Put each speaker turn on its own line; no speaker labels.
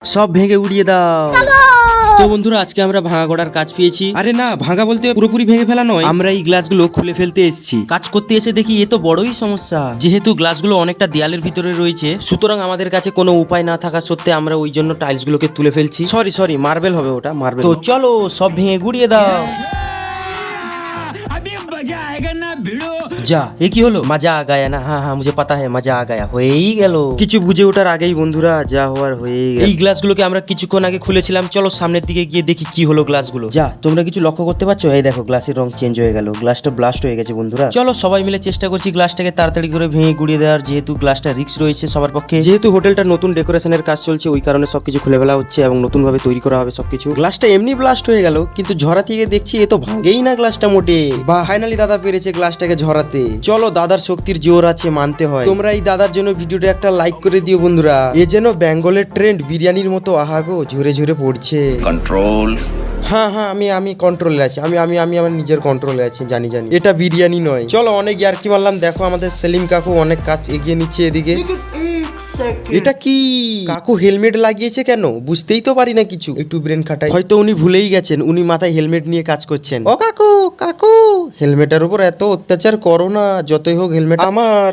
সব ভেঙে উড়িয়ে দাও। তো বন্ধুরা আজকে আমরা ভাঙা গড়ার কাজ পেয়েছি। আরে না, ভাঙা বলতে পুরোপুরি ভেঙে ফেলা নয়, আমরা এই গ্লাসগুলো খুলে ফেলতে এসেছি। কাজ করতে এসে দেখি এ তো বড়ই সমস্যা, যেহেতু গ্লাসগুলো অনেকটা দেয়ালের ভিতরে রয়েছে, সুতরাং আমাদের কাছে কোনো উপায় না থাকা সত্ত্বে আমরা ওই জন্য টাইলস গুলোকে তুলে ফেলছি। সরি মার্বেল হবে ওটা, মার্বেল। তো চলো সব ভেঙে গুড়িয়ে দাও। যা এ কি হলো? মজা আ গায়া না? হ্যাঁ মুঝে পাতা হ্যাঁ মজা আ গায়া। হয়েই গেল, কিছু বুঝে ওঠার আগেই বন্ধুরা যা হওয়ার হয়ে গেল। এই গ্লাসগুলোকে আমরা কিছুক্ষণ আগে খুলেছিলাম, চলো সামনের দিকে গিয়ে দেখি কি হলো গ্লাসগুলো। যা তোমরা কিছু লক্ষ্য করতে পারছো? এই দেখো গ্লাসের রং চেঞ্জ হয়ে গেল, গ্লাসটা ব্লাস্ট হয়ে গেছে বন্ধুরা। চলো সবাই মিলে চেষ্টা করছি গ্লাসটাকে তাড়াতাড়ি করে ভেঙে গুড়িয়ে দেওয়ার, যেহেতু গ্লাসটা রিস্ক রয়েছে সবার পক্ষে। যেহেতু হোটেলটা নতুন ডেকোরেশনের কাজ চলছে, ওই কারণে সবকিছু খুলে ফেলা হচ্ছে এবং নতুন ভাবে তৈরি করা হবে সবকিছু। গ্লাসটা এমনি ব্লাস্ট হয়ে গেল, কিন্তু ঝরাতে গিয়ে দেখছি এ তো ভাঙেই না গ্লাসটা মোটে। বা ফাইনালি দাদা পেরেছে গ্লাসটাকে ঝরাতে। চলো দাদার শক্তির জোর আছে, মানতে হয়। তোমরা এই দাদার জন্য ভিডিওটা একটা লাইক করে দিও বন্ধুরা। এ যেন বেঙ্গলের ট্রেন্ড বিরিয়ানির মতো আহাগো ঝরে ঝরে পড়ছে।
কন্ট্রোল।
হ্যাঁ আমি কন্ট্রোলে আছি, আমি আমার নিজের কন্ট্রোলে আছি, জানি এটা বিরিয়ানি নয়। চলো অনেক ইয়ার্কি মারলাম, দেখো আমাদের সেলিম কাকু অনেক কাজ এগিয়ে নিচ্ছে এদিকে। এটা কি কাকু হেলমেট লাগিয়েছে কেন? বুঝতেই তো পারি না কিছু, একটু ব্রেন খাটাই। হয়তো উনি ভুলেই গেছেন, উনি মাথায় হেলমেট নিয়ে কাজ করছেন। ও কাকু কাকু, হেলমেটের উপর এত অত্যাচার করো না, যতই হোক হেলমেট আমার।